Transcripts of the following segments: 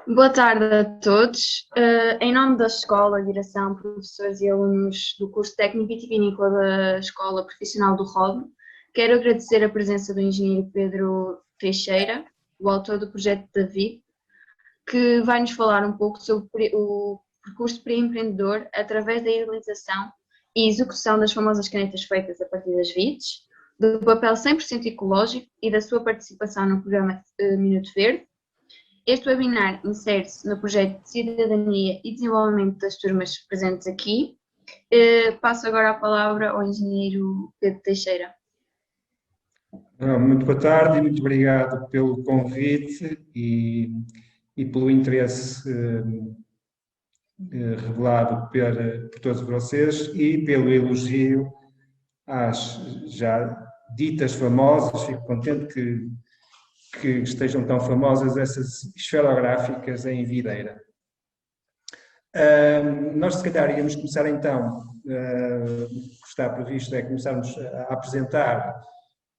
Boa tarde a todos. Em nome da escola, direção, professores e alunos do curso técnico vitivinícola da Escola Profissional do Rodo, quero agradecer a presença do engenheiro Pedro Teixeira, o autor do projeto David, que vai nos falar um pouco sobre o percurso pré-empreendedor através da idealização e execução das famosas canetas feitas a partir das vides, do papel 100% ecológico e da sua participação no programa Minuto Verde. Este webinar insere-se no projeto de cidadania e desenvolvimento das turmas presentes aqui. Passo agora a palavra ao engenheiro Pedro Teixeira. Muito boa tarde e muito obrigado pelo convite e pelo interesse revelado por todos vocês e pelo elogio às já ditas famosas. Fico contente que estejam tão famosas essas esferográficas em videira. Nós, se calhar, íamos começar então, o que está previsto é começarmos a apresentar.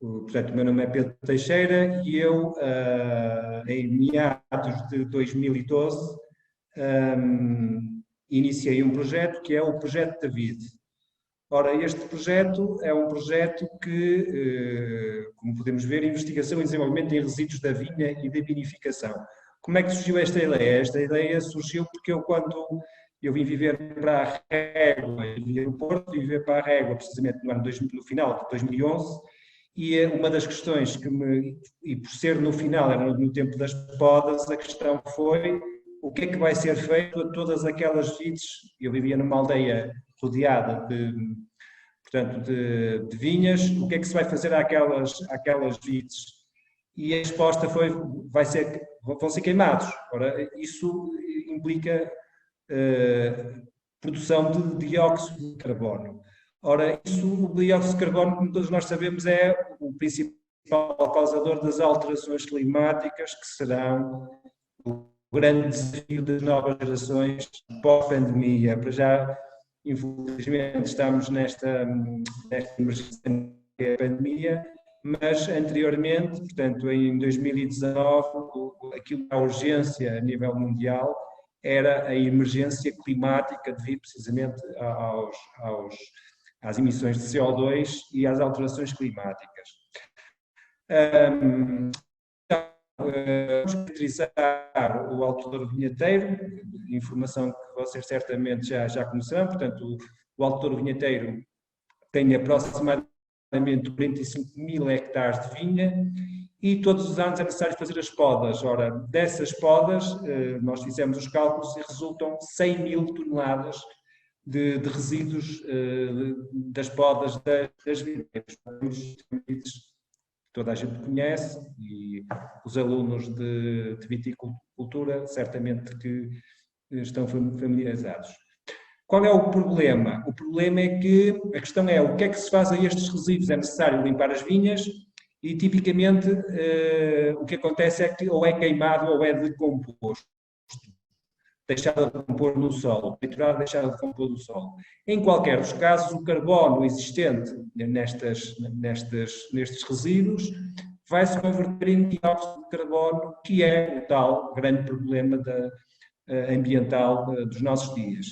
Portanto, o meu nome é Pedro Teixeira e eu, em meados de 2012, iniciei um projeto que é o Projeto David. Ora, este projeto é um projeto que, como podemos ver, investigação e desenvolvimento em resíduos da vinha e da vinificação. Como é que surgiu esta ideia? Esta ideia surgiu porque quando eu vim viver para a Régua, vivia no Porto, vim viver para a Régua, precisamente no final de 2011, e uma das questões e por ser no final, era no tempo das podas, a questão foi o que é que vai ser feito a todas aquelas vides. Eu vivia numa aldeia rodeada de vinhas, o que é que se vai fazer àquelas vides? E a resposta foi, vão ser queimados. Ora, isso implica produção de dióxido de carbono. Ora, o dióxido de carbono, como todos nós sabemos, é o principal causador das alterações climáticas, que serão o grande desafio das novas gerações pós-pandemia. Para já, infelizmente, estamos nesta emergência da pandemia, mas anteriormente, portanto, em 2019, aquilo que a urgência a nível mundial era a emergência climática devido precisamente às emissões de CO2 e às alterações climáticas. Vamos caracterizar o autor vinheteiro, informação que vocês certamente já conhecerão. Portanto, o autor vinheteiro tem aproximadamente 45.000 hectares de vinha e todos os anos é necessário fazer as podas. Ora, dessas podas, nós fizemos os cálculos e resultam 100.000 toneladas de resíduos das podas das vinhas. Toda a gente conhece e os alunos de viticultura certamente que estão familiarizados. Qual é o problema? O problema é que a questão é o que é que se faz a estes resíduos? É necessário limpar as vinhas e tipicamente o que acontece é que ou é queimado ou é decomposto. Deixado de compor no solo, triturado, deixado de compor no solo. Em qualquer dos casos, o carbono existente nestes resíduos vai se converter em dióxido de carbono, que é o tal grande problema ambiental dos nossos dias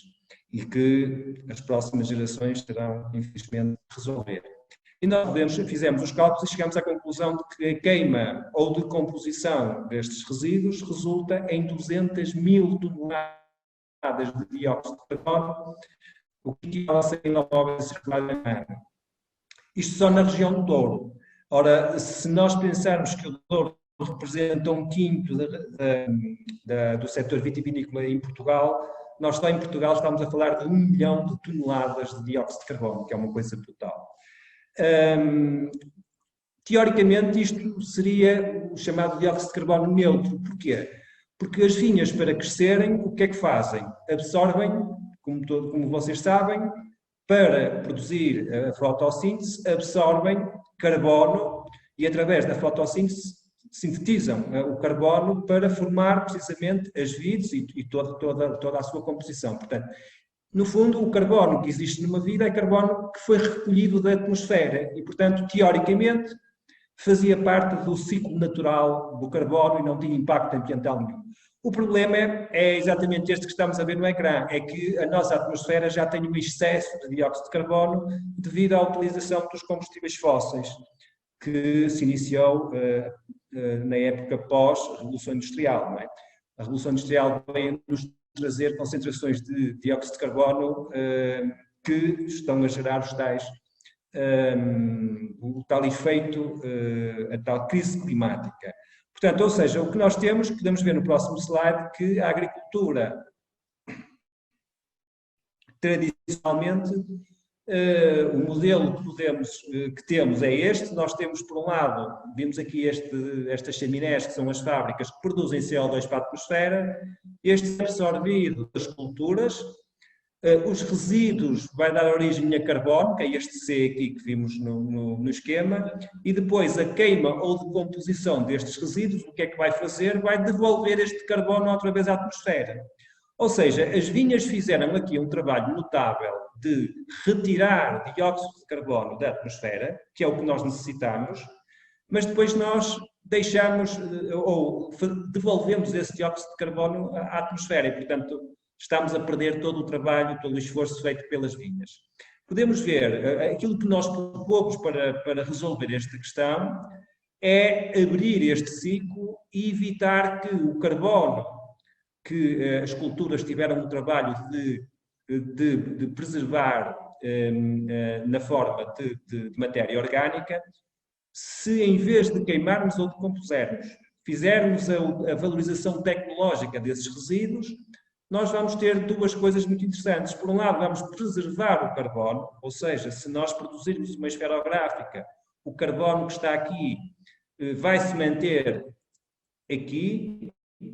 e que as próximas gerações terão, infelizmente, de resolver. E nós fizemos os cálculos e chegamos à conclusão de que a queima ou decomposição destes resíduos resulta em 200.000 toneladas de dióxido de carbono, o que equivale a 100 automóveis circulares em ano. Isto só na região do Douro. Ora, se nós pensarmos que o Douro representa um quinto do setor vitivinícola em Portugal, nós só em Portugal estamos a falar de 1 milhão de toneladas de dióxido de carbono, que é uma coisa brutal. Teoricamente, isto seria o chamado dióxido de carbono neutro. Porquê? Porque as vinhas, para crescerem, o que é que fazem? Absorvem, como vocês sabem, para produzir a fotossíntese, absorvem carbono e, através da fotossíntese, sintetizam o carbono para formar precisamente as vides e toda a sua composição. Portanto, no fundo, o carbono que existe numa vida é carbono que foi recolhido da atmosfera e, portanto, teoricamente, fazia parte do ciclo natural do carbono e não tinha impacto ambiental nenhum. O problema é exatamente este que estamos a ver no ecrã, é que a nossa atmosfera já tem um excesso de dióxido de carbono devido à utilização dos combustíveis fósseis, que se iniciou na época pós-Revolução Industrial. Não é? A Revolução Industrial veio-nos trazer concentrações de dióxido de carbono que estão a gerar o tal efeito, a tal crise climática. Portanto, ou seja, o que nós temos, podemos ver no próximo slide, que a agricultura, tradicionalmente, o modelo que temos é este. Nós temos, por um lado, vimos aqui estas chaminés, que são as fábricas que produzem CO2 para a atmosfera, este é absorvido das culturas, os resíduos vai dar origem a carbono, que é este C aqui que vimos no esquema, e depois a queima ou decomposição destes resíduos, o que é que vai fazer? Vai devolver este carbono outra vez à atmosfera. Ou seja, as vinhas fizeram aqui um trabalho notável de retirar dióxido de carbono da atmosfera, que é o que nós necessitamos, mas depois nós deixamos ou devolvemos esse dióxido de carbono à atmosfera e, portanto, estamos a perder todo o trabalho, todo o esforço feito pelas vinhas. Podemos ver, aquilo que nós propomos para resolver esta questão é abrir este ciclo e evitar que o carbono que as culturas tiveram o trabalho de preservar na forma de matéria orgânica, se em vez de queimarmos ou decompusermos, fizermos a valorização tecnológica desses resíduos, nós vamos ter duas coisas muito interessantes. Por um lado, vamos preservar o carbono, ou seja, se nós produzirmos uma esferográfica, o carbono que está aqui vai se manter aqui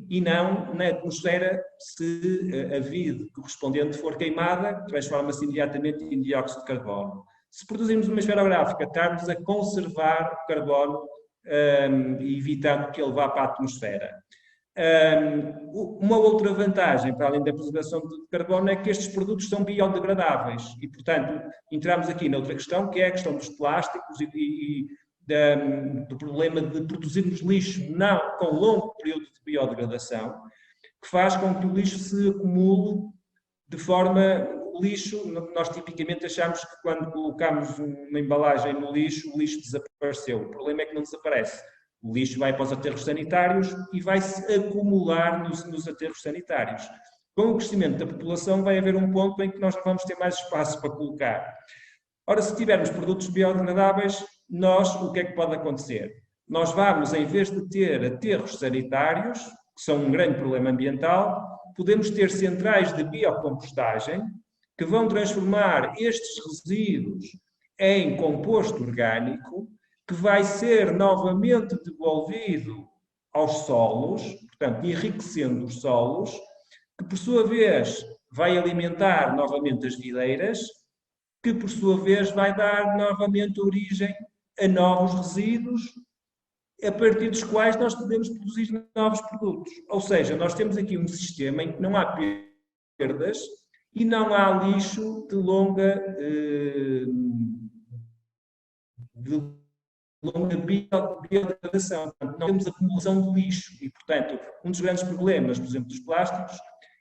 e não na atmosfera. Se a vide correspondente for queimada, transforma-se imediatamente em dióxido de carbono. Se produzirmos uma esferográfica, estarmos a conservar o carbono e evitando que ele vá para a atmosfera. Uma outra vantagem, para além da preservação de carbono, é que estes produtos são biodegradáveis e, portanto, entramos aqui noutra questão, que é a questão dos plásticos e do problema de produzirmos lixo não com longo período de biodegradação, que faz com que o lixo se acumule de forma... O lixo, nós tipicamente achamos que quando colocamos uma embalagem no lixo, o lixo desapareceu. O problema é que não desaparece. O lixo vai para os aterros sanitários e vai se acumular nos aterros sanitários. Com o crescimento da população vai haver um ponto em que nós não vamos ter mais espaço para colocar. Ora, se tivermos produtos biodegradáveis, o que é que pode acontecer? Nós vamos, em vez de ter aterros sanitários, que são um grande problema ambiental, podemos ter centrais de biocompostagem que vão transformar estes resíduos em composto orgânico, que vai ser novamente devolvido aos solos, portanto, enriquecendo os solos, que por sua vez vai alimentar novamente as videiras, que por sua vez vai dar novamente origem a novos resíduos, a partir dos quais nós podemos produzir novos produtos. Ou seja, nós temos aqui um sistema em que não há perdas e não há lixo de longa biodegradação. Não temos acumulação de lixo e, portanto, um dos grandes problemas, por exemplo, dos plásticos,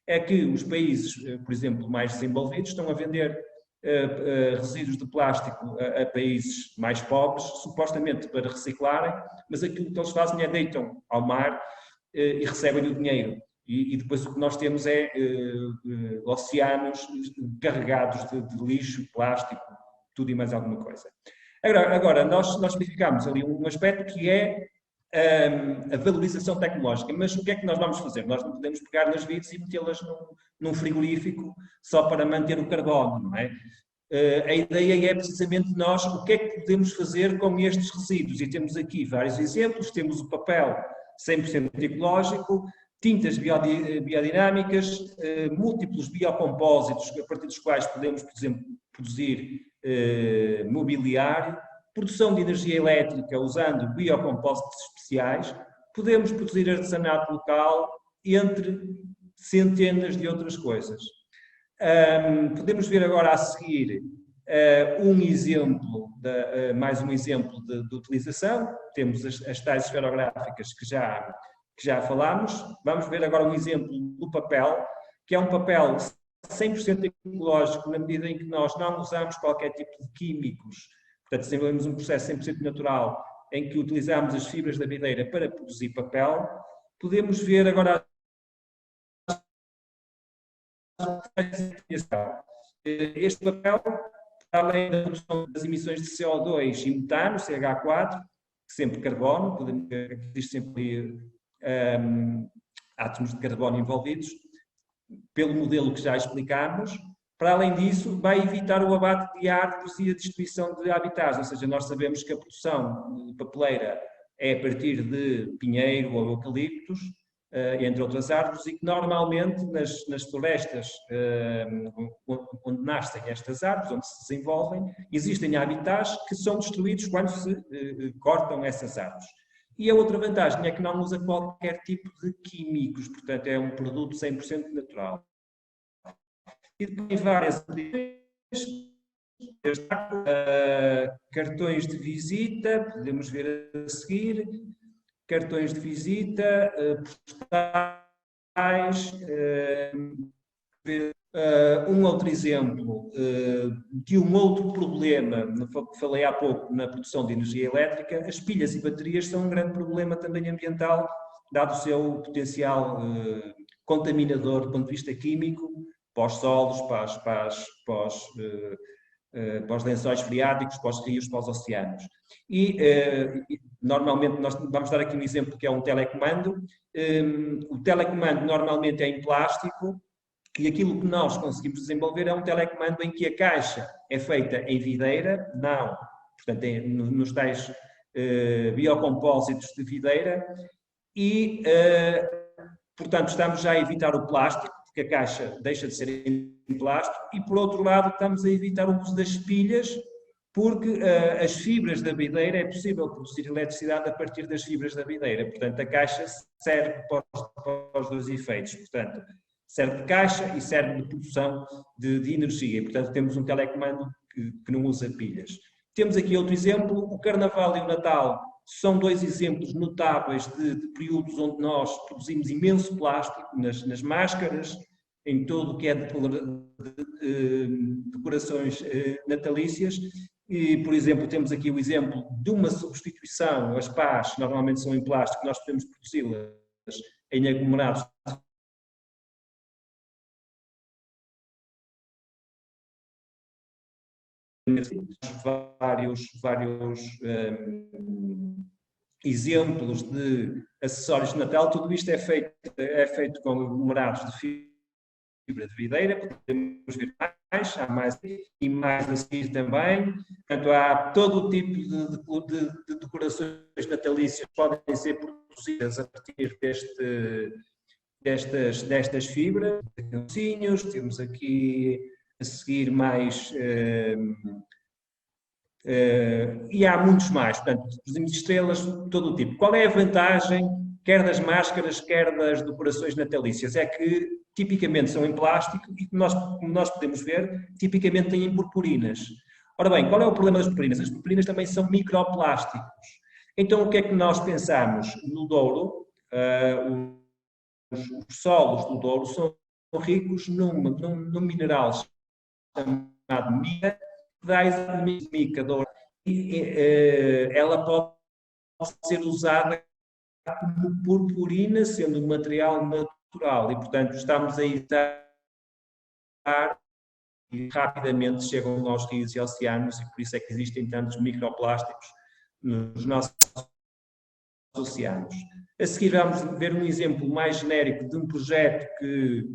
é que os países, por exemplo, mais desenvolvidos, estão a vender resíduos de plástico a países mais pobres, supostamente para reciclarem, mas aquilo que eles fazem é deitam ao mar e recebem o dinheiro. E depois o que nós temos é oceanos carregados de lixo, plástico, tudo e mais alguma coisa. Agora nós especificamos ali um aspecto que é a valorização tecnológica, mas o que é que nós vamos fazer? Nós não podemos pegar nas vides e metê-las num frigorífico só para manter o carbono, não é? A ideia é precisamente nós, o que é que podemos fazer com estes resíduos? E temos aqui vários exemplos, temos o papel 100% ecológico, tintas biodinâmicas, múltiplos biocompósitos, a partir dos quais podemos, por exemplo, produzir mobiliário, produção de energia elétrica usando biocompósitos especiais, podemos produzir artesanato local, entre centenas de outras coisas. Podemos ver agora a seguir mais um exemplo de utilização. Temos as tais esferográficas que já que já falámos. Vamos ver agora um exemplo do papel, que é um papel 100% ecológico, na medida em que nós não usamos qualquer tipo de químicos. Portanto, desenvolvemos um processo 100% natural em que utilizamos as fibras da videira para produzir papel. Podemos ver agora este papel, além da redução das emissões de CO2 e metano, CH4, sempre carbono, podemos ver que existe sempre átomos de carbono envolvidos, pelo modelo que já explicámos. Para além disso, vai evitar o abate de árvores e a destruição de habitats, ou seja, nós sabemos que a produção de papeleira é a partir de pinheiro ou eucaliptos, entre outras árvores, e que normalmente nas florestas onde nascem estas árvores, onde se desenvolvem, existem habitats que são destruídos quando se cortam essas árvores. E a outra vantagem é que não usa qualquer tipo de químicos, portanto é um produto 100% natural. E depois várias cartões de visita, podemos ver a seguir, cartões de visita, postais, um outro exemplo de um outro problema, que falei há pouco na produção de energia elétrica. As pilhas e baterias são um grande problema também ambiental, dado o seu potencial contaminador do ponto de vista químico, para os solos, para os lençóis freáticos, para os rios, para os oceanos. E, normalmente, nós vamos dar aqui um exemplo que é um telecomando. O telecomando normalmente é em plástico e aquilo que nós conseguimos desenvolver é um telecomando em que a caixa é feita em videira, não, portanto, nos tais biocompósitos de videira e, portanto, estamos já a evitar o plástico, porque a caixa deixa de ser em plástico, e por outro lado estamos a evitar o uso das pilhas, porque as fibras da videira é possível produzir eletricidade a partir das fibras da videira, portanto a caixa serve para os dois efeitos, portanto serve de caixa e serve de produção de energia, portanto temos um telecomando que não usa pilhas. Temos aqui outro exemplo, o Carnaval e o Natal são dois exemplos notáveis de períodos onde nós produzimos imenso plástico nas máscaras, em tudo o que é decorações natalícias. E, por exemplo, temos aqui o exemplo de uma substituição, as pás normalmente são em plástico, nós podemos produzi-las em aglomerados vários exemplos de acessórios de Natal. Tudo isto é feito com aglomerados de fibra de videira, podemos ver mais, há mais e mais a seguir também. Portanto, há todo o tipo de decorações natalícias que podem ser produzidas a partir destas fibras. Temos aqui a seguir mais e há muitos mais, portanto, produzimos estrelas de todo o tipo. Qual é a vantagem, quer das máscaras, quer das decorações natalícias? É que tipicamente são em plástico e, como nós podemos ver, tipicamente têm purpurinas. Ora bem, qual é o problema das purpurinas? As purpurinas também são microplásticos. Então, o que é que nós pensamos? No Douro, os solos do Douro são ricos num mineral chamado mica, que dá exatamente mica dourada. E ela pode ser usada como purpurina, sendo um material natural, e portanto estamos a evitar e rapidamente chegam aos rios e oceanos, e por isso é que existem tantos microplásticos nos nossos oceanos. A seguir vamos ver um exemplo mais genérico de um projeto que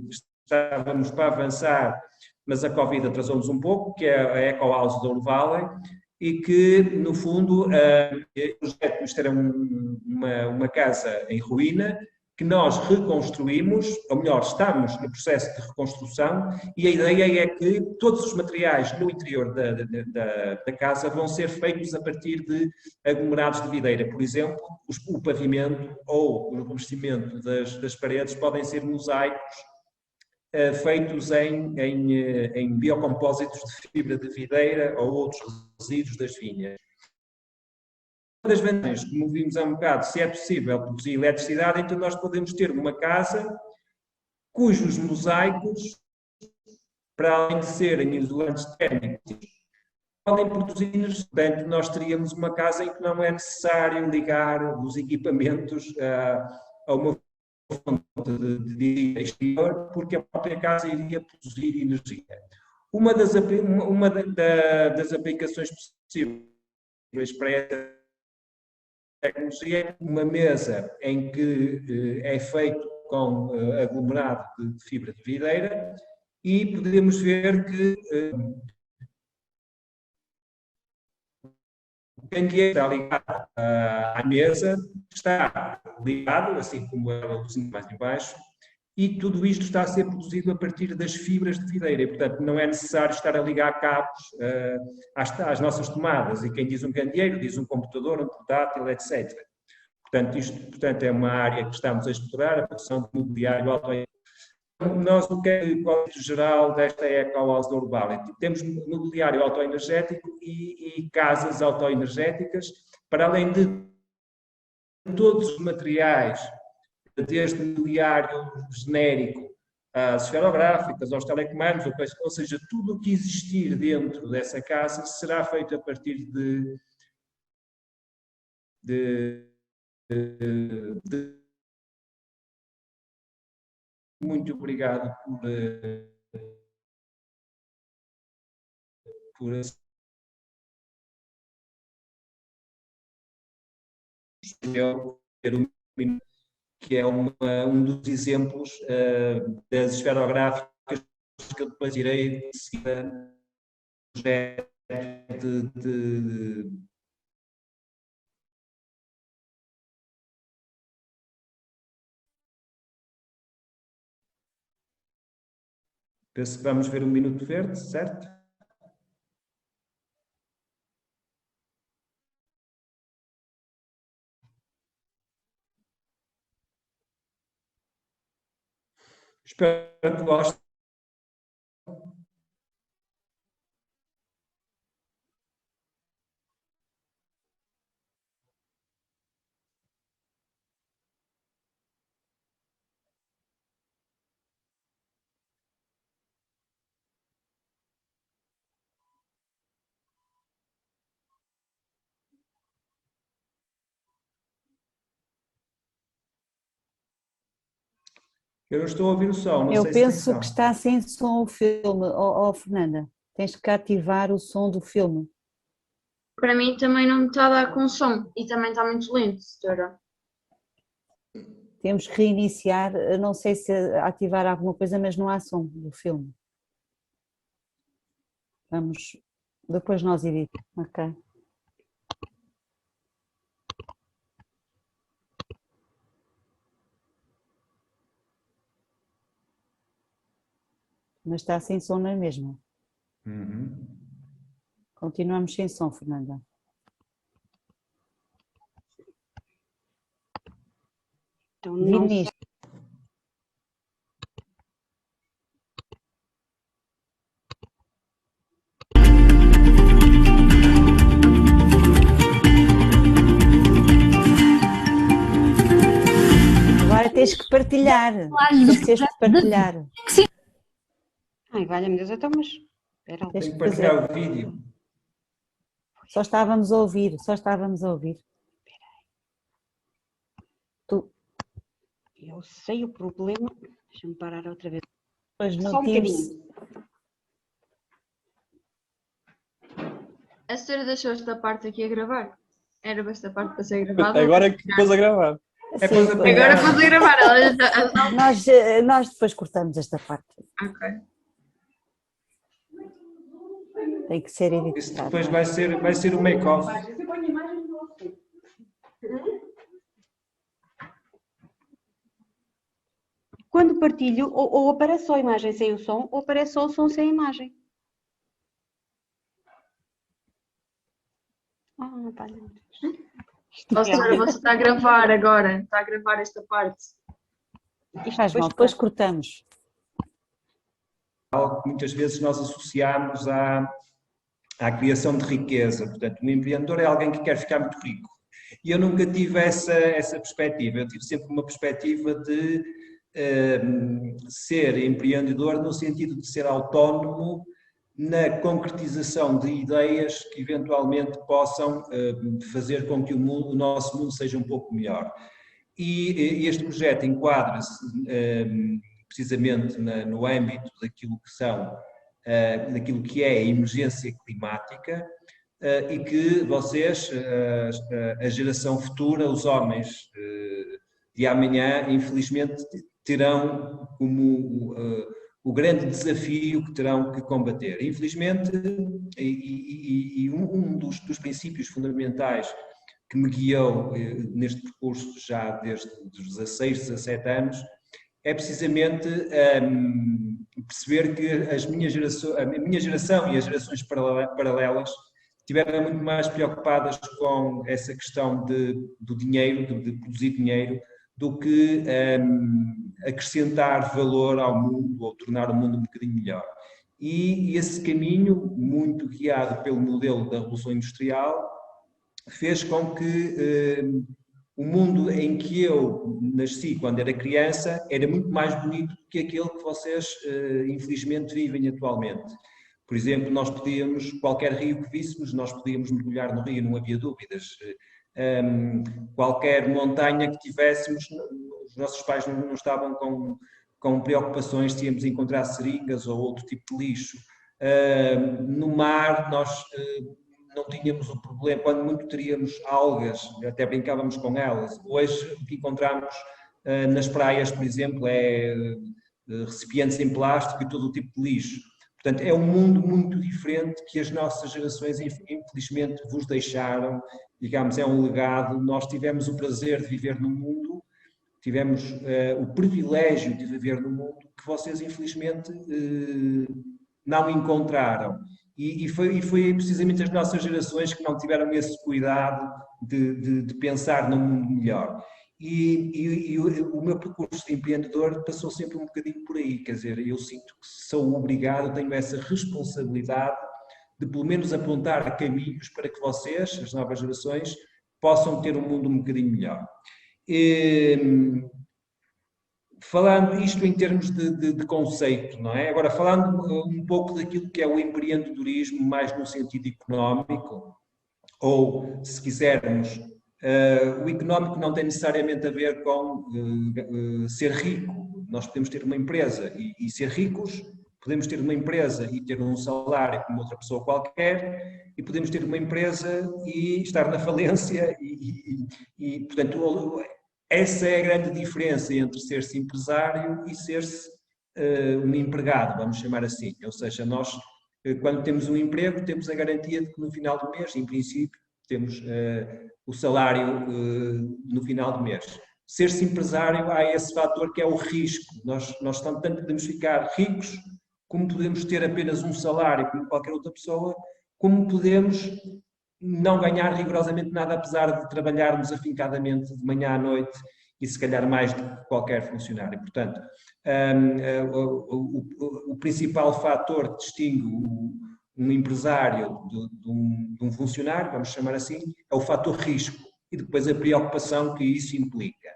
estávamos para avançar, mas a Covid atrasou-nos um pouco, que é a Eco House do Douro Valley, e que, no fundo, o projeto isto era uma casa em ruína, que nós reconstruímos, ou melhor, estamos no processo de reconstrução, e a ideia é que todos os materiais no interior da casa vão ser feitos a partir de aglomerados de videira. Por exemplo, o pavimento ou o revestimento das paredes podem ser mosaicos feitos em biocompósitos de fibra de videira ou outros resíduos das vinhas. das vantagens, como vimos há um bocado, se é possível produzir eletricidade, então nós podemos ter uma casa cujos mosaicos, para além de serem isolantes térmicos, podem produzir energia. Portanto, nós teríamos uma casa em que não é necessário ligar os equipamentos a uma fonte de energia exterior, porque a própria casa iria produzir energia. Uma das aplicações possíveis para esta tecnologia é uma mesa em que é feito com aglomerado de fibra de videira e podemos ver que o candeeiro está ligado à mesa, está ligado, assim como a luzinha mais embaixo, e tudo isto está a ser produzido a partir das fibras de videira, e, portanto, não é necessário estar a ligar cabos às nossas tomadas, e quem diz um candeeiro diz um computador, um portátil, etc. Portanto, isto é uma área que estamos a explorar, a produção de mobiliário autoenergético. Nós, o que é o conceito geral desta Eco-House da Urbanity? Temos mobiliário autoenergético e casas autoenergéticas, para além de todos os materiais, desde mobiliário genérico às esferográficas, aos telecomandos, ou seja, tudo o que existir dentro dessa casa será feito a partir de muito obrigado por ter um que é um dos exemplos das esferográficas que eu depois irei seguir de penso que vamos ver um minuto verde, certo? Espero que gostem. Eu não estou a ouvir o som, não Eu sei se tem penso som. que está sem som o filme. Fernanda, tens que ativar o som do filme. Para mim também não me está a dar com som e também está muito lento, doutora. Temos que reiniciar, não sei se ativar alguma coisa, mas não há som do filme. Vamos, depois nós editamos, ok? Mas está sem som não é mesmo? Continuamos sem som, Fernanda. Então, não sei. Agora tens que partilhar. Tens que partilhar. Ai, valha-me Deus, então, mas... Espera, Tem que partilhar o vídeo. Só estávamos a ouvir, só estávamos a ouvir. Tu. Eu sei o problema. Deixa-me parar outra vez. Pois Só um bocadinho. A senhora deixou esta parte aqui a gravar? Era esta parte para ser gravada? Agora é que pôs a gravar. É para Agora pôs a gravar. Nós depois cortamos esta parte. Ok. Tem que ser editado. Isso depois vai ser o make-off. Quando partilho, ou aparece só a imagem sem o som, ou aparece só o som sem a imagem. Ah, valha-me Deus. Ou seja, você está a gravar agora, está a gravar esta parte. Isto faz mal, depois cortamos. Algo que muitas vezes nós associamos à criação de riqueza. Portanto, um empreendedor é alguém que quer ficar muito rico. E eu nunca tive essa perspectiva, eu tive sempre uma perspectiva de ser empreendedor no sentido de ser autónomo na concretização de ideias que eventualmente possam fazer com que o nosso mundo seja um pouco melhor. E este projeto enquadra-se precisamente no âmbito daquilo que é a emergência climática e que vocês, a geração futura, os homens de amanhã, infelizmente, terão como o grande desafio que terão que combater. Infelizmente, um dos princípios fundamentais que me guiou neste percurso já desde os 16, 17 anos, é precisamente perceber que a minha geração e as gerações paralelas estiveram muito mais preocupadas com essa questão do dinheiro, de produzir dinheiro, do que acrescentar valor ao mundo ou tornar o mundo um bocadinho melhor. E esse caminho, muito guiado pelo modelo da Revolução Industrial, fez com que o mundo em que eu nasci quando era criança era muito mais bonito do que aquele que vocês, infelizmente, vivem atualmente. Por exemplo, nós podíamos, qualquer rio que víssemos, nós podíamos mergulhar no rio, não havia dúvidas. Qualquer montanha que tivéssemos, os nossos pais não estavam com preocupações se íamos encontrar seringas ou outro tipo de lixo. No mar, nós não tínhamos o problema, quando muito teríamos algas, até brincávamos com elas. Hoje, o que encontramos nas praias, por exemplo, é recipientes em plástico e todo o tipo de lixo. Portanto, é um mundo muito diferente que as nossas gerações, infelizmente, vos deixaram. Digamos, é um legado. Nós tivemos o prazer de viver no mundo, tivemos o privilégio de viver no mundo que vocês, infelizmente, não encontraram. E foi precisamente as nossas gerações que não tiveram esse cuidado de pensar num mundo melhor. E o meu percurso de empreendedor passou sempre um bocadinho por aí, quer dizer, eu sinto que sou obrigado, tenho essa responsabilidade de pelo menos apontar caminhos para que vocês, as novas gerações, possam ter um mundo um bocadinho melhor. Falando isto em termos de conceito, não é? Agora, falando um pouco daquilo que é o empreendedorismo, mais no sentido económico, ou, se quisermos, o económico não tem necessariamente a ver com ser rico. Nós podemos ter uma empresa e ser ricos, podemos ter uma empresa e ter um salário como outra pessoa qualquer, e podemos ter uma empresa e estar na falência portanto, essa é a grande diferença entre ser-se empresário e ser-se um empregado, vamos chamar assim. Ou seja, nós, quando temos um emprego, temos a garantia de que no final do mês, em princípio, temos o salário no final do mês. Ser-se empresário, há esse fator que é o risco. Nós tanto podemos ficar ricos, como podemos ter apenas um salário como qualquer outra pessoa, como podemos não ganhar rigorosamente nada, apesar de trabalharmos afincadamente de manhã à noite e se calhar mais do que qualquer funcionário. Portanto, o principal fator que distingue um empresário de um funcionário, vamos chamar assim, é o fator risco e depois a preocupação que isso implica.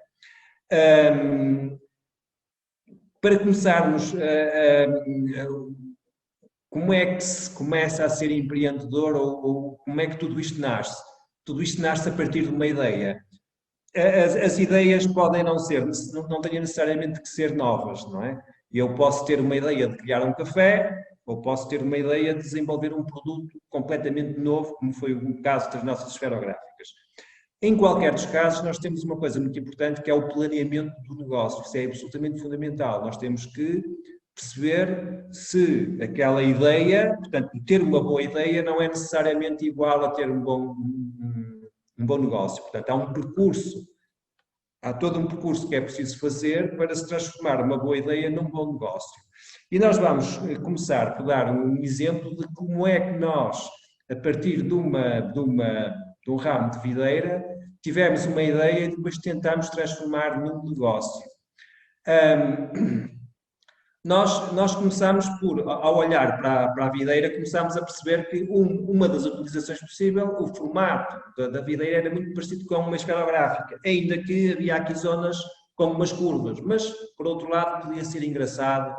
Para começarmos, como é que se começa a ser empreendedor ou como é que tudo isto nasce? Tudo isto nasce a partir de uma ideia. As ideias podem não têm necessariamente que ser novas, não é? Eu posso ter uma ideia de criar um café, ou posso ter uma ideia de desenvolver um produto completamente novo, como foi o caso das nossas esferográficas. Em qualquer dos casos, nós temos uma coisa muito importante, que é o planeamento do negócio. Isso é absolutamente fundamental. Nós temos que perceber se aquela ideia, portanto, ter uma boa ideia não é necessariamente igual a ter um bom negócio. Portanto, há todo um percurso que é preciso fazer para se transformar uma boa ideia num bom negócio. E nós vamos começar por dar um exemplo de como é que nós, a partir de um ramo de videira, tivemos uma ideia e depois tentamos transformar num negócio. nós começamos por, ao olhar para a videira, começámos a perceber que uma das utilizações possíveis, o formato da videira era muito parecido com uma esferográfica, ainda que havia aqui zonas com umas curvas, mas, por outro lado, podia ser engraçado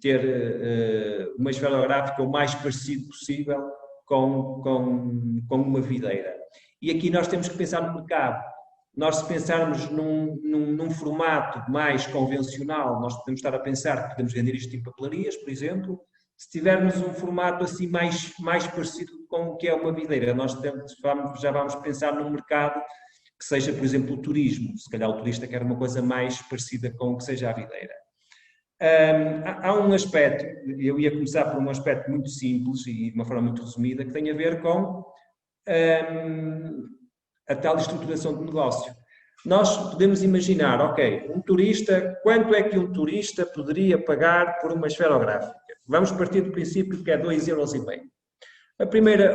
ter uma esferográfica o mais parecido possível com uma videira. E aqui nós temos que pensar no mercado. Nós, se pensarmos num formato mais convencional, nós podemos estar a pensar que podemos vender isto em papelarias, por exemplo. Se tivermos um formato assim mais parecido com o que é uma videira, nós já vamos pensar num mercado que seja, por exemplo, o turismo. Se calhar o turista quer uma coisa mais parecida com o que seja a videira. Há um aspecto, eu ia começar por um aspecto muito simples e de uma forma muito resumida, que tem a ver com a tal estruturação de negócio. Nós podemos imaginar, ok, um turista, quanto é que um turista poderia pagar por uma esferográfica? Vamos partir do princípio que é 2,5 €. O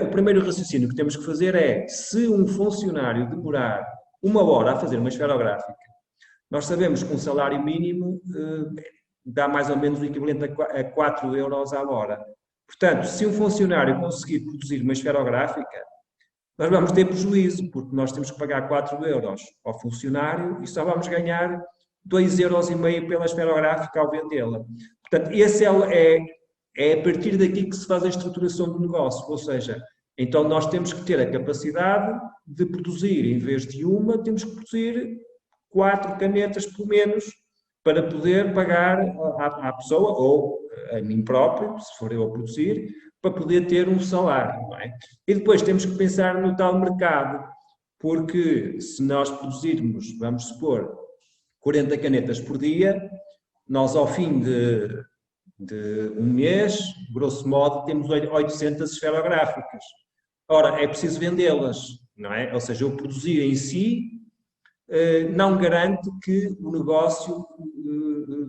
primeiro raciocínio que temos que fazer é, se um funcionário demorar 1 hora a fazer uma esferográfica, nós sabemos que um salário mínimo dá mais ou menos o equivalente a 4 € à hora. Portanto, se um funcionário conseguir produzir uma esferográfica, nós vamos ter prejuízo, porque nós temos que pagar 4 € ao funcionário e só vamos ganhar 2,5 € pela esferográfica ao vendê-la. Portanto, esse é a partir daqui que se faz a estruturação do negócio, ou seja, então nós temos que ter a capacidade de produzir, em vez de uma, temos que produzir 4 canetas, pelo menos, para poder pagar à pessoa, ou a mim próprio, se for eu a produzir, para poder ter um salário, não é? E depois temos que pensar no tal mercado, porque se nós produzirmos, vamos supor, 40 canetas por dia, nós ao fim de um mês, grosso modo, temos 800 esferográficas. Ora, é preciso vendê-las, não é? Ou seja, o produzir em si não garante que o negócio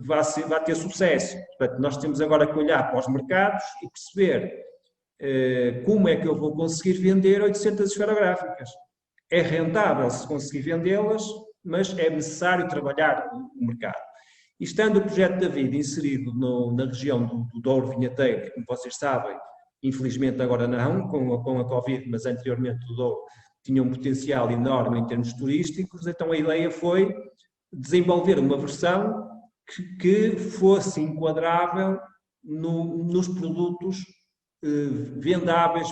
vá ter sucesso. Portanto, nós temos agora que olhar para os mercados e perceber como é que eu vou conseguir vender 800 esferográficas. É rentável se conseguir vendê-las, mas é necessário trabalhar o mercado. E estando o Projeto David inserido na região do Douro Vinheteiro, que, como vocês sabem, infelizmente agora não, com a Covid, mas anteriormente o Douro tinha um potencial enorme em termos turísticos, então a ideia foi desenvolver uma versão que fosse enquadrável nos produtos vendáveis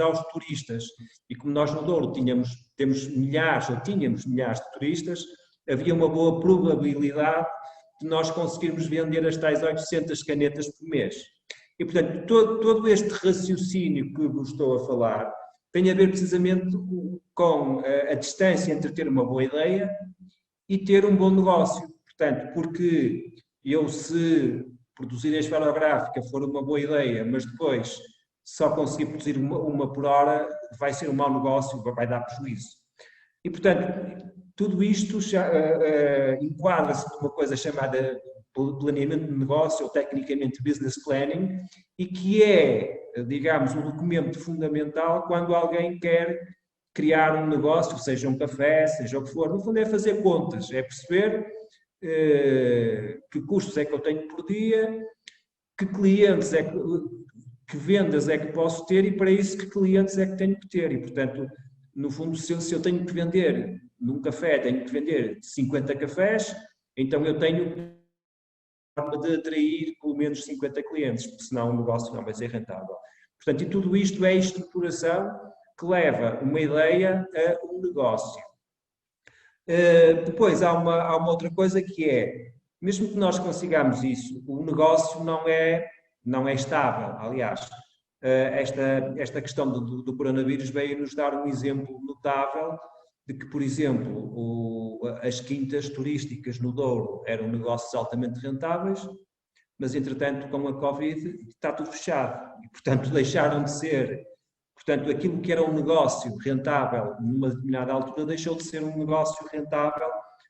aos turistas. E como nós no Douro tínhamos milhares de turistas, havia uma boa probabilidade de nós conseguirmos vender as tais 800 canetas por mês. E, portanto, todo este raciocínio que vos estou a falar tem a ver precisamente com a distância entre ter uma boa ideia e ter um bom negócio. Portanto, porque eu, se produzir a esferográfica for uma boa ideia, mas depois só conseguir produzir uma por hora, vai ser um mau negócio, vai dar prejuízo. E, portanto, tudo isto enquadra-se numa coisa chamada planeamento de negócio, ou tecnicamente business planning, e que é, digamos, um documento fundamental quando alguém quer criar um negócio, seja um café, seja o que for. No fundo é fazer contas, é perceber que custos é que eu tenho por dia, que clientes que vendas é que posso ter e para isso que clientes é que tenho que ter. E, portanto, no fundo, se eu tenho que vender num café, tenho que vender 50 cafés, então eu tenho de atrair pelo menos 50 clientes, porque senão o negócio não vai ser rentável. Portanto, e tudo isto é a estruturação que leva uma ideia a um negócio. Depois há uma outra coisa que é, mesmo que nós consigamos isso, o negócio não é estável. Aliás, esta questão do coronavírus veio-nos dar um exemplo notável de que, por exemplo, as quintas turísticas no Douro eram negócios altamente rentáveis, mas, entretanto, com a Covid está tudo fechado e, portanto, deixaram de ser. Portanto, aquilo que era um negócio rentável numa determinada altura deixou de ser um negócio rentável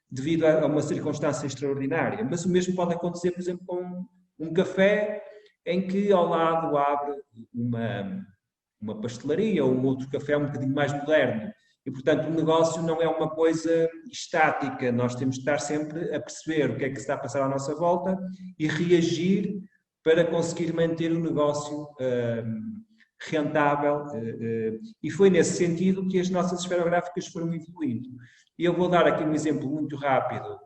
devido a uma circunstância extraordinária. Mas o mesmo pode acontecer, por exemplo, com um café em que ao lado abre uma pastelaria ou um outro café um bocadinho mais moderno E, portanto, o negócio não é uma coisa estática, nós temos que estar sempre a perceber o que é que se está a passar à nossa volta e reagir para conseguir manter o negócio rentável. E foi nesse sentido que as nossas esferográficas foram evoluindo. E eu vou dar aqui um exemplo muito rápido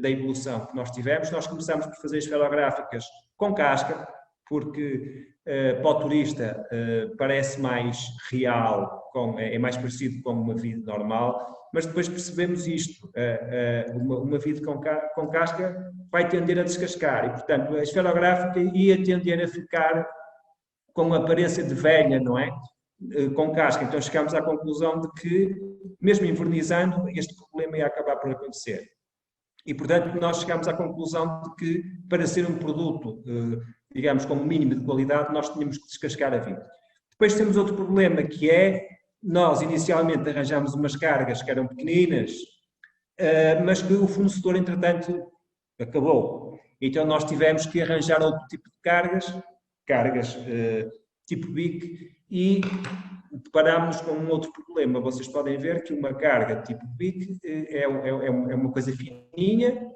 da evolução que nós tivemos. Nós começamos por fazer esferográficas com casca, porque para o turista parece mais real, é mais parecido com uma vide normal, mas depois percebemos isto, uma vide com casca vai tender a descascar e, portanto, a esferográfica ia tender a ficar com aparência de velha, não é? Com casca. Então chegámos à conclusão de que, mesmo invernizando, este problema ia acabar por acontecer. E, portanto, nós chegámos à conclusão de que, para ser um produto, digamos, com um mínimo de qualidade, nós tínhamos que descascar a vide. Depois temos outro problema, que é, nós inicialmente arranjámos umas cargas que eram pequeninas, mas que o fornecedor, entretanto, acabou. Então nós tivemos que arranjar outro tipo de cargas tipo BIC, e deparámos com um outro problema. Vocês podem ver que uma carga tipo BIC é uma coisa fininha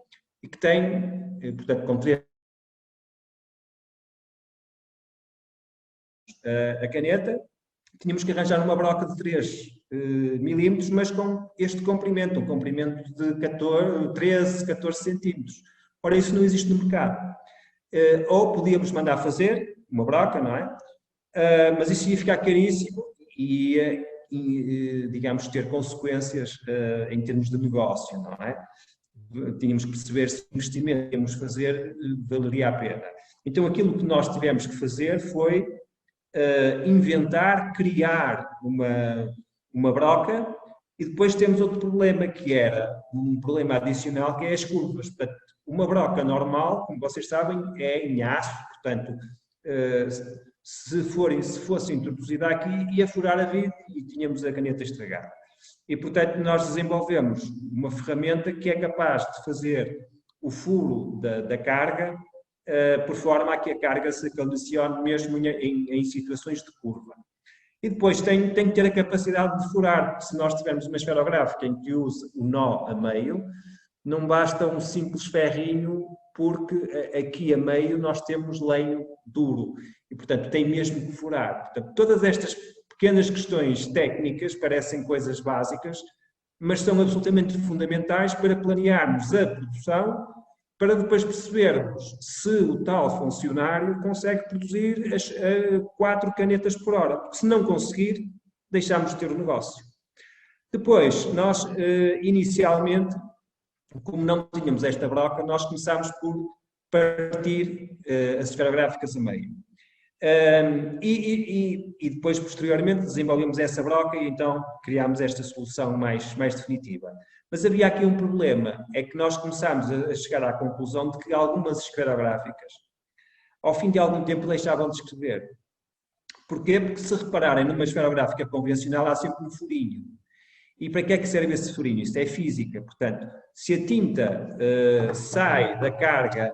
e que tem, portanto, com 3 a caneta, tínhamos que arranjar uma broca de 3 milímetros, mas com este comprimento, um comprimento de 13, 14 centímetros. Ora, isso não existe no mercado. Ou podíamos mandar fazer uma broca, não é? Mas isso ia ficar caríssimo e ia, digamos, ter consequências em termos de negócio, não é? Tínhamos que perceber se o investimento que íamos fazer valeria a pena. Então, aquilo que nós tivemos que fazer foi inventar, criar uma broca, e depois temos outro problema, que era um problema adicional, que é as curvas. Portanto, uma broca normal, como vocês sabem, é em aço, portanto, se fosse introduzida aqui, ia furar a vide e tínhamos a caneta estragada. E, portanto, nós desenvolvemos uma ferramenta que é capaz de fazer o furo da carga, por forma a que a carga se condicione mesmo em situações de curva. E depois tem que ter a capacidade de furar, porque se nós tivermos uma esferográfica em que use o nó a meio, não basta um simples ferrinho, porque aqui a meio nós temos lenho duro e, portanto, tem mesmo que furar. Portanto, todas estas pequenas questões técnicas parecem coisas básicas, mas são absolutamente fundamentais para planearmos a produção, para depois percebermos se o tal funcionário consegue produzir as 4 canetas por hora. Porque se não conseguir, deixamos de ter o negócio. Depois, nós, inicialmente, como não tínhamos esta broca, nós começámos por partir as esferográficas a meio. E depois, posteriormente, desenvolvemos essa broca e então criámos esta solução mais definitiva. Mas havia aqui um problema, é que nós começámos a chegar à conclusão de que algumas esferográficas, ao fim de algum tempo, deixavam de escrever. Porquê? Porque, se repararem, numa esferográfica convencional há sempre um furinho. E para que é que serve esse furinho? Isto é física, portanto, se a tinta sai da carga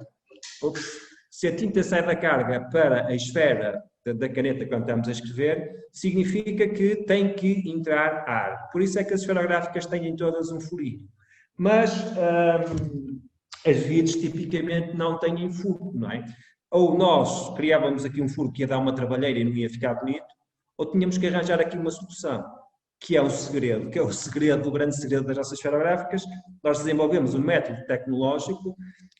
para a esfera da caneta quando estamos a escrever, significa que tem que entrar ar. Por isso é que as esferográficas têm todas um furinho. Mas as vides tipicamente não têm furo, não é? Ou nós criávamos aqui um furo que ia dar uma trabalheira e não ia ficar bonito, ou tínhamos que arranjar aqui uma solução, que é o segredo, o grande segredo das nossas esferográficas. Nós desenvolvemos um método tecnológico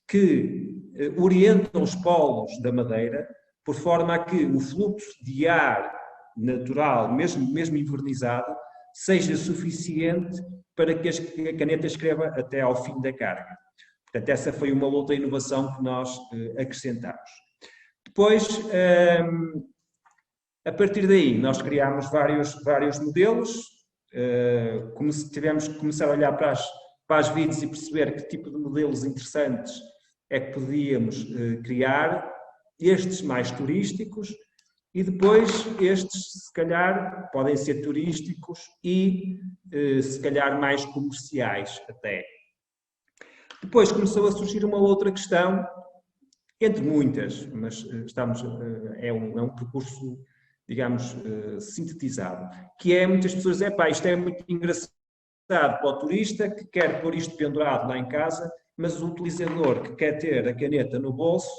que orienta os polos da madeira, por forma a que o fluxo de ar natural, mesmo envernizado, seja suficiente para que a caneta escreva até ao fim da carga. Portanto, essa foi uma outra inovação que nós acrescentamos. Depois, a partir daí, nós criámos vários modelos, tivemos que começar a olhar para as vides e perceber que tipo de modelos interessantes é que podíamos criar, estes mais turísticos, e depois estes, se calhar, podem ser turísticos e, se calhar, mais comerciais até. Depois começou a surgir uma outra questão, entre muitas, mas é um percurso digamos, sintetizado, que é muitas pessoas dizem, pá, isto é muito engraçado para o turista que quer pôr isto pendurado lá em casa, mas o utilizador que quer ter a caneta no bolso,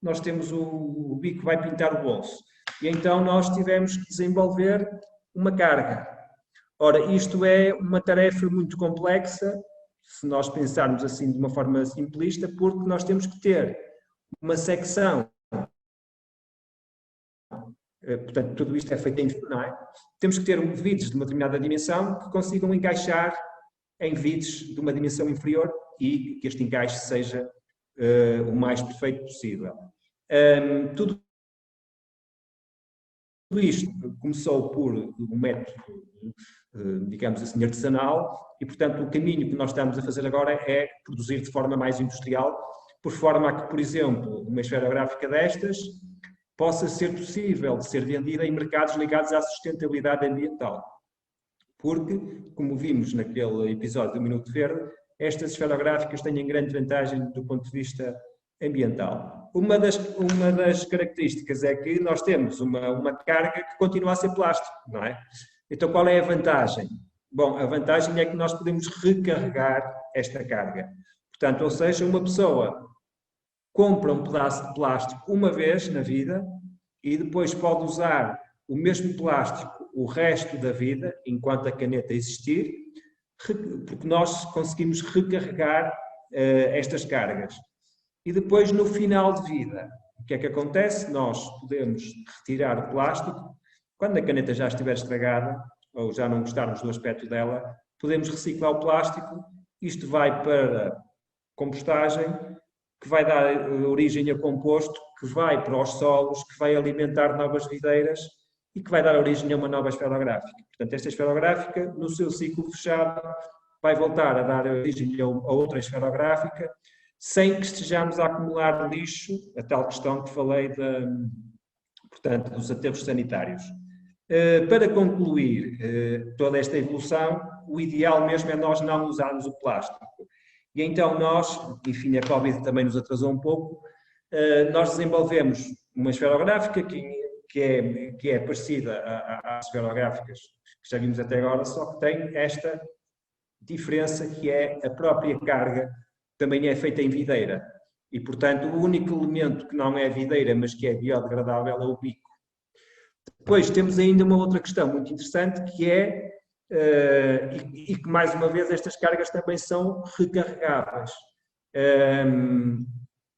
nós temos o bico que vai pintar o bolso. E então nós tivemos que desenvolver uma carga. Ora, isto é uma tarefa muito complexa, se nós pensarmos assim de uma forma simplista, porque nós temos que ter uma secção, portanto, tudo isto é feito em vidro, não é? Temos que ter vidros de uma determinada dimensão que consigam encaixar em vidros de uma dimensão inferior e que este encaixe seja o mais perfeito possível. Tudo isto começou por um método, digamos assim, artesanal e, portanto, o caminho que nós estamos a fazer agora é produzir de forma mais industrial, por forma a que, por exemplo, uma esferográfica destas possa ser possível de ser vendida em mercados ligados à sustentabilidade ambiental. Porque, como vimos naquele episódio do Minuto Verde, estas esferográficas têm grande vantagem do ponto de vista ambiental. Uma das características é que nós temos uma carga que continua a ser plástico, não é? Então, qual é a vantagem? Bom, a vantagem é que nós podemos recarregar esta carga. Portanto, ou seja, uma pessoa compra um pedaço de plástico uma vez na vida e depois pode usar o mesmo plástico o resto da vida, enquanto a caneta existir, porque nós conseguimos recarregar estas cargas. E depois, no final de vida, o que é que acontece? Nós podemos retirar o plástico, quando a caneta já estiver estragada, ou já não gostarmos do aspecto dela, podemos reciclar o plástico, isto vai para compostagem, que vai dar origem a composto, que vai para os solos, que vai alimentar novas videiras e que vai dar origem a uma nova esferográfica. Portanto, esta esferográfica, no seu ciclo fechado, vai voltar a dar origem a outra esferográfica, sem que estejamos a acumular lixo, a tal questão que falei portanto, dos aterros sanitários. Para concluir toda esta evolução, o ideal mesmo é nós não usarmos o plástico. E então nós, enfim, a Covid também nos atrasou um pouco, nós desenvolvemos uma esferográfica que é parecida às esferográficas que já vimos até agora, só que tem esta diferença que é a própria carga também é feita em videira. E, portanto, o único elemento que não é videira, mas que é biodegradável, é o bico. Depois temos ainda uma outra questão muito interessante, que é, e que mais uma vez estas cargas também são recarregáveis.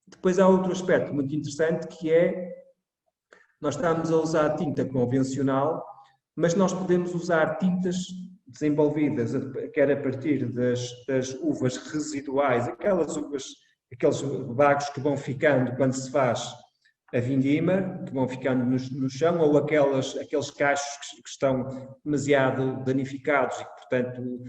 Depois há outro aspecto muito interessante, que é, nós estamos a usar tinta convencional, mas nós podemos usar tintas desenvolvidas, quer a partir das uvas residuais, aqueles bagos que vão ficando quando se faz a vindima, que vão ficando no chão, ou aqueles cachos que estão demasiado danificados e que, portanto,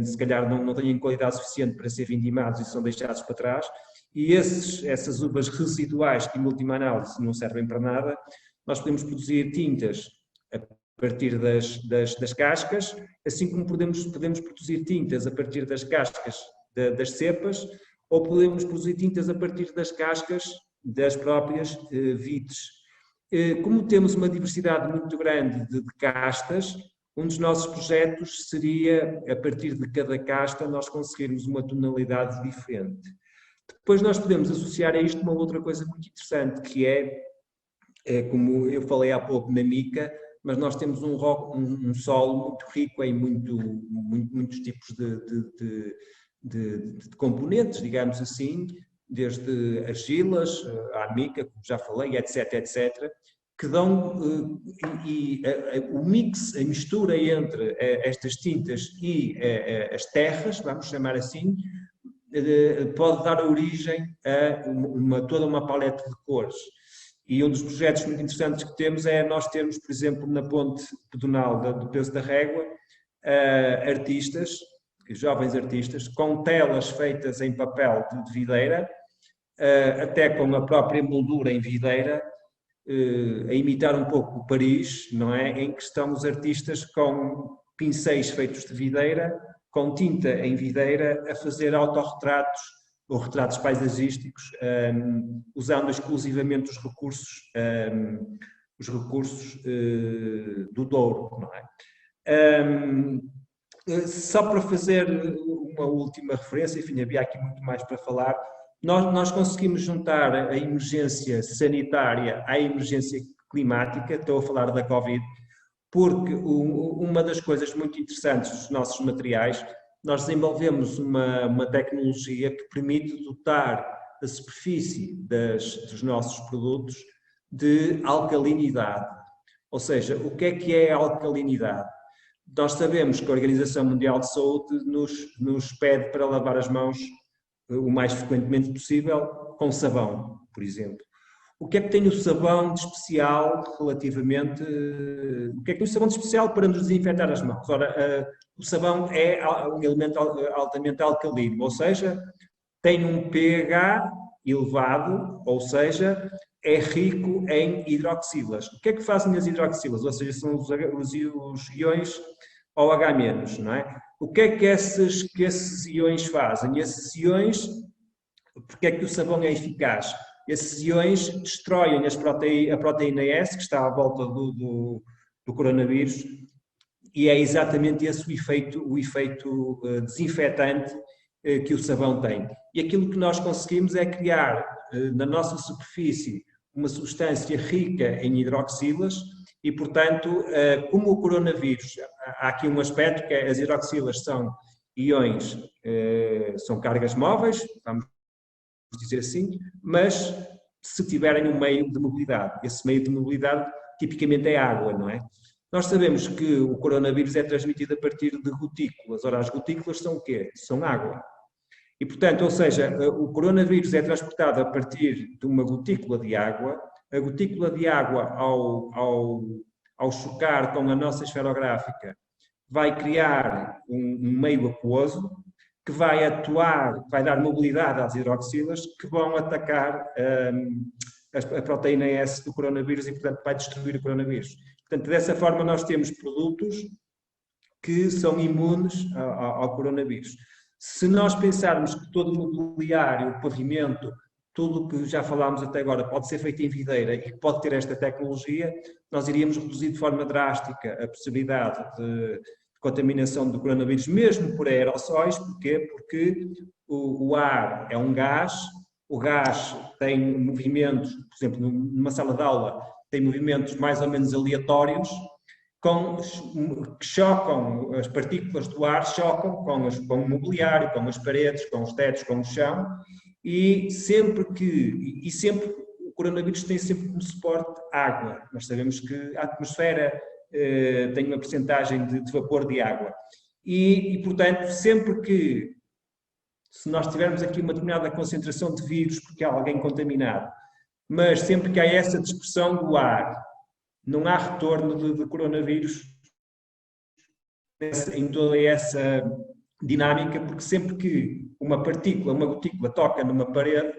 se calhar não têm qualidade suficiente para ser vindimados e são deixados para trás. E essas uvas residuais, que em última análise não servem para nada, nós podemos produzir tintas a partir das cascas, assim como podemos produzir tintas a partir das cascas das cepas, ou podemos produzir tintas a partir das cascas das próprias vides. Como temos uma diversidade muito grande de castas, um dos nossos projetos seria, a partir de cada casta, nós conseguirmos uma tonalidade diferente. Depois nós podemos associar a isto uma outra coisa muito interessante, que é como eu falei há pouco na mica, mas nós temos um solo muito rico em muitos tipos de componentes, digamos assim, desde argilas, a mica, como já falei, etc, etc, que dão, o mix, a mistura entre estas tintas e as terras, vamos chamar assim, pode dar origem a toda uma paleta de cores. E um dos projetos muito interessantes que temos é nós termos, por exemplo, na ponte pedonal do Peso da Régua, jovens artistas, com telas feitas em papel de videira, até com a própria moldura em videira, a imitar um pouco o Paris, não é? Em que estão os artistas com pincéis feitos de videira, com tinta em videira, a fazer autorretratos ou retratos paisagísticos, usando exclusivamente os recursos os recursos do Douro, não é? Só para fazer uma última referência, enfim, havia aqui muito mais para falar, nós conseguimos juntar a emergência sanitária à emergência climática, estou a falar da Covid, porque uma das coisas muito interessantes dos nossos materiais, nós desenvolvemos uma tecnologia que permite dotar a superfície dos nossos produtos de alcalinidade. Ou seja, o que é a alcalinidade? Nós sabemos que a Organização Mundial de Saúde nos pede para lavar as mãos o mais frequentemente possível com sabão, por exemplo. O que é que tem o sabão de especial relativamente... O que é que tem o sabão de especial para nos desinfetar as mãos? Ora, o sabão é um elemento altamente alcalino, ou seja, tem um pH elevado, ou seja, é rico em hidroxilas. O que é que fazem as hidroxilas? Ou seja, são os iões OH-, não é? O que é que esses iões fazem? Esses iões, porque é que o sabão é eficaz? Esses iões destroem a proteína S, que está à volta do coronavírus, e é exatamente esse o efeito desinfetante que o sabão tem. E aquilo que nós conseguimos é criar na nossa superfície uma substância rica em hidroxilas e, portanto, como o coronavírus, há aqui um aspecto que é as hidroxilas são iões, são cargas móveis, vamos dizer assim, mas se tiverem um meio de mobilidade, esse meio de mobilidade tipicamente é água, não é? Nós sabemos que o coronavírus é transmitido a partir de gotículas. Ora, as gotículas são o quê? São água. E, portanto, ou seja, o coronavírus é transportado a partir de uma gotícula de água. A gotícula de água, ao chocar com a nossa esferográfica, vai criar um meio aquoso que vai atuar, vai dar mobilidade às hidroxilas que vão atacar a proteína S do coronavírus e, portanto, vai destruir o coronavírus. Portanto, dessa forma nós temos produtos que são imunes ao coronavírus. Se nós pensarmos que todo o mobiliário, o pavimento, tudo o que já falámos até agora pode ser feito em videira e que pode ter esta tecnologia, nós iríamos reduzir de forma drástica a possibilidade de contaminação do coronavírus, mesmo por aerossóis. Porquê? Porque o ar é um gás, o gás tem movimentos, por exemplo, numa sala de aula, tem movimentos mais ou menos aleatórios, que chocam, as partículas do ar chocam com o mobiliário, com as paredes, com os tetos, com o chão, e sempre o coronavírus tem sempre como suporte água. Nós sabemos que a atmosfera tem uma percentagem de vapor de água. E, portanto, se nós tivermos aqui uma determinada concentração de vírus, porque há alguém contaminado, mas sempre que há essa dispersão do ar, não há retorno de coronavírus em toda essa dinâmica, porque sempre que uma gotícula toca numa parede,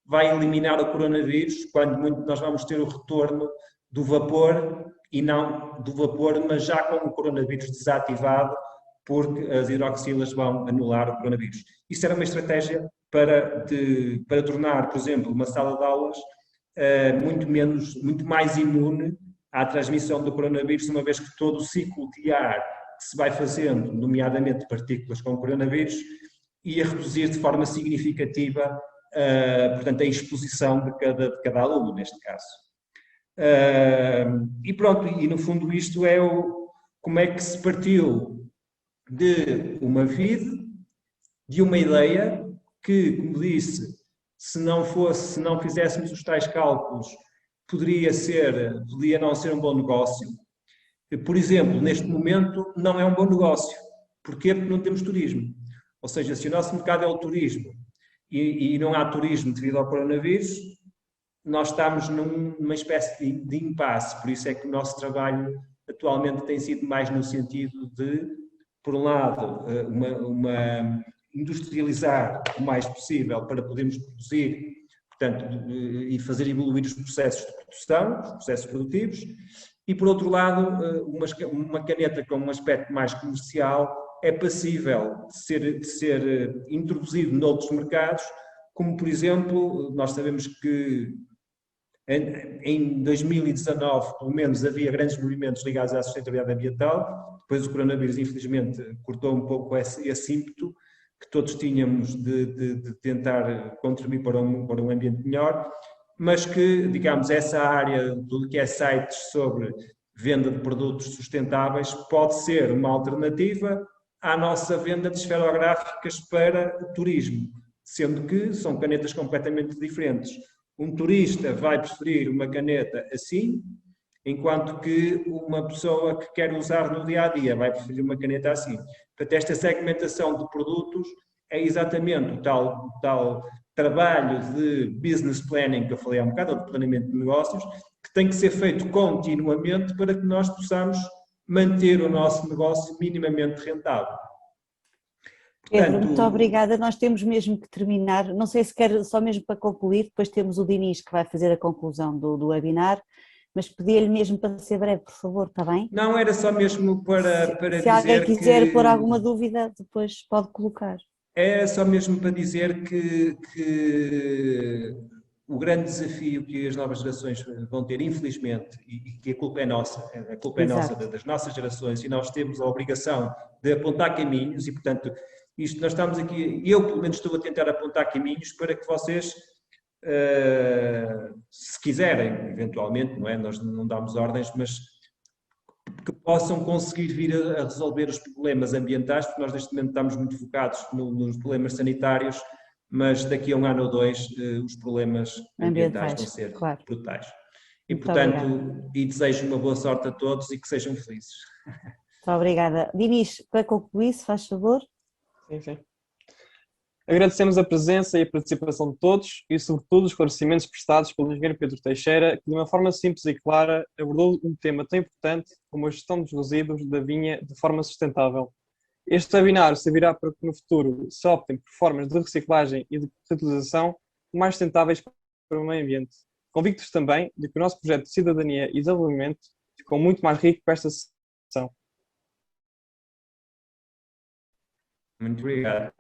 vai eliminar o coronavírus, quando muito nós vamos ter o retorno do vapor, e não do vapor, mas já com o coronavírus desativado, porque as hidroxilas vão anular o coronavírus. Isso era uma estratégia para tornar, por exemplo, uma sala de aulas muito mais imune à transmissão do coronavírus, uma vez que todo o ciclo de ar que se vai fazendo, nomeadamente partículas com coronavírus, ia reduzir de forma significativa, portanto, a exposição de cada aluno, neste caso. E pronto, e no fundo isto é como é que se partiu de uma VID, de uma ideia que, como disse, se não fizéssemos os tais cálculos, poderia não ser um bom negócio. Por exemplo, neste momento não é um bom negócio. Porquê? Porque não temos turismo. Ou seja, se o nosso mercado é o turismo e não há turismo devido ao coronavírus, nós estamos numa espécie de impasse. Por isso é que o nosso trabalho atualmente tem sido mais no sentido de, por um lado, industrializar o mais possível para podermos produzir, portanto, e fazer evoluir os processos de produção, os processos produtivos, e por outro lado, uma caneta com um aspecto mais comercial é passível de ser introduzido noutros mercados, como por exemplo, nós sabemos que Em 2019, pelo menos, havia grandes movimentos ligados à sustentabilidade ambiental. Depois o coronavírus, infelizmente, cortou um pouco esse ímpeto que todos tínhamos de tentar contribuir para um ambiente melhor, mas que, digamos, essa área do que é sites sobre venda de produtos sustentáveis pode ser uma alternativa à nossa venda de esferográficas para o turismo, sendo que são canetas completamente diferentes. Um turista vai preferir uma caneta assim, enquanto que uma pessoa que quer usar no dia-a-dia vai preferir uma caneta assim. Portanto, esta segmentação de produtos é exatamente o tal trabalho de business planning que eu falei há um bocado, ou de planeamento de negócios, que tem que ser feito continuamente para que nós possamos manter o nosso negócio minimamente rentável. Pedro, muito obrigada. Nós temos mesmo que terminar. Não sei se quer, só mesmo para concluir, depois temos o Dinis que vai fazer a conclusão do webinar, mas pedia-lhe mesmo para ser breve, por favor, está bem? Não, era só mesmo para dizer que... Se alguém quiser pôr alguma dúvida, depois pode colocar. É só mesmo para dizer que o grande desafio que as novas gerações vão ter, infelizmente, e que a culpa é nossa, das nossas gerações, e nós temos a obrigação de apontar caminhos, e portanto, isto nós estamos aqui, eu pelo menos estou a tentar apontar caminhos para que vocês, se quiserem, eventualmente, não é? Nós não damos ordens, mas que possam conseguir vir a resolver os problemas ambientais, porque nós neste momento estamos muito focados nos problemas sanitários, mas daqui a um ano ou dois os problemas ambientais vão ser brutais. E muito portanto, obrigada. E desejo uma boa sorte a todos e que sejam felizes. Muito obrigada. Dinis, para concluir, se faz favor. Sim. Agradecemos a presença e a participação de todos e, sobretudo, os esclarecimentos prestados pelo engenheiro Pedro Teixeira, que, de uma forma simples e clara, abordou um tema tão importante como a gestão dos resíduos da vinha de forma sustentável. Este webinar servirá para que, no futuro, se optem por formas de reciclagem e de reutilização mais sustentáveis para o meio ambiente. Convictos também de que o nosso projeto de cidadania e desenvolvimento ficou muito mais rico para esta sessão. Muito obrigado.